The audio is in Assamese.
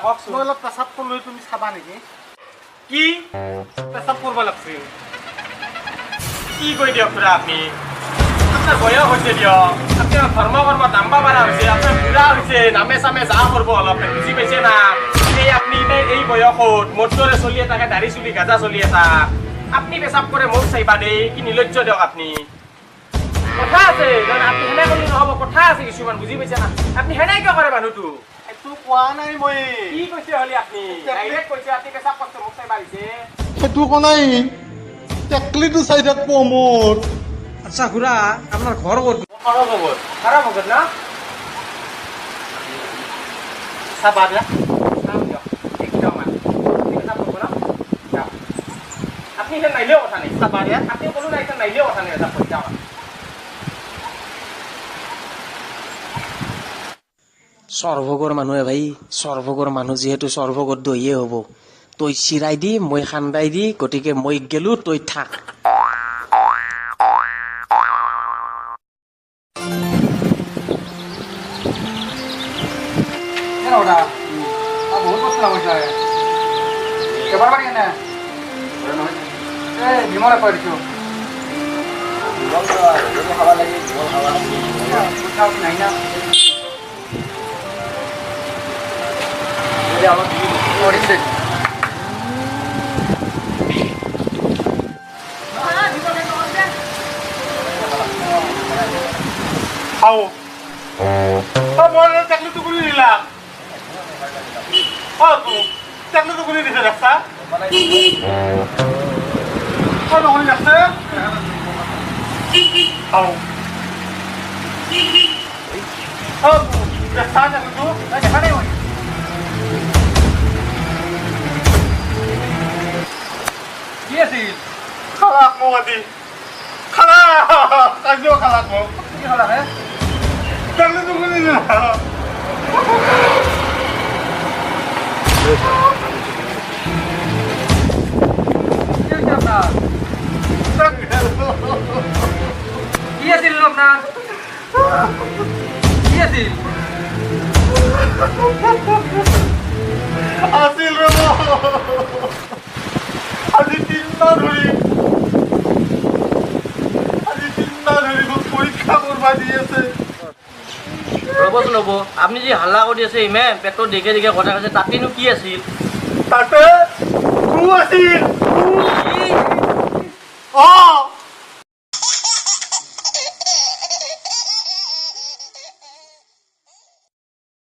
কওকচোন। মই অলপ পেচাব কৰিলোঁ, তুমি চাবা নেকি? কি পেচাব কৰিব লাগিছিল। কি কৈ দিয়ক খুৰা আপুনি? আপোনাৰ বয়স হৈছে দিয়ক, আপোনাৰ ধৰ্ম কৰ্ম নাম্বা মাৰা হৈছে, আপোনাৰ বুঢ়া হৈছে, নামে চামে যা কৰিব অলপ, বুজি পাইছে না? এই আপুনি এই বয়সত মোৰ দৰে চলি এটাকে দাড়ি চুলি গাজা চলি এটা আপুনি পেচাব কৰে মোক চাইবা দেই, কি নিৰ্লজ্জ দিয়ক আপুনি। কথা আছে আপুনি সেনে কৰিলে নহ'ব, কথা আছে কিছুমান, বুজি পাইছে না? আপুনি সেনেকে কৰে মানুহটো। সেইটো কোৱা নাই মই। কি কৈছে হ'লে আপুনি? ডাইৰেক্ট কৈছে আপুনি পেচাব কৰিছে মোক চাইবা দিছে। সেইটো কোৱা নাই, টেকলিটো চাই থাকব মোৰ। আচ্ছা খুৰা, আপোনাৰ ঘৰ ক'ত? খৰচ হ'ব, খৰচ হ'ব না? চাবা দিয়া। চাম দিয়ক, একদম আপুনি পেচাব কৰিব না? যাওক। আপুনি এতিয়া নাহিলেও কথা নাই, চাবা দিয়া। আপুনি ক'লো নাই এতিয়া নাহিলেও কথা নাই, পেচাব কৰি যাওক। সৰ্বগৰ মানুহে ভাই, সৰ্বগৰ মানুহ যিহেতু সৰ্বগৰ দহিয়ে হ'ব। তই চিৰাই দি মই খান্দাই দি, গতিকে মই গেলো তই থাক। বহুত বস্তু লাগিছে কেবাৰ পাৰি এনে এই বিমলে কৈ দিছোঁ নাই না কৰিছে খাওঁ মই চাকলিটো কৰি দিলা চাকলিটো কৰি দিছে ৰাস্তা নকৰি ৰাস্তা খাওঁ ৰাস্তা চাকলিটো দেখা নাই মই কি আছিল খালাক মোক আজি খালা কাজিও খালাক মোক কি খালাক হে চাকলিটো কৰি দিলা কি আছিল আপোনাৰ? কি আছিল? আছিল ৰব আজি 3 মাহ ধৰি মোক পৰীক্ষা কৰিব দি আছে ৰ'বচোন ৰ'ব, আপুনি যি হাল্লা কৰি আছে ইমান পেটত দেখে দেখে কথা কৈছে, তাতেনো কি আছিল? তাতে গৰু আছিল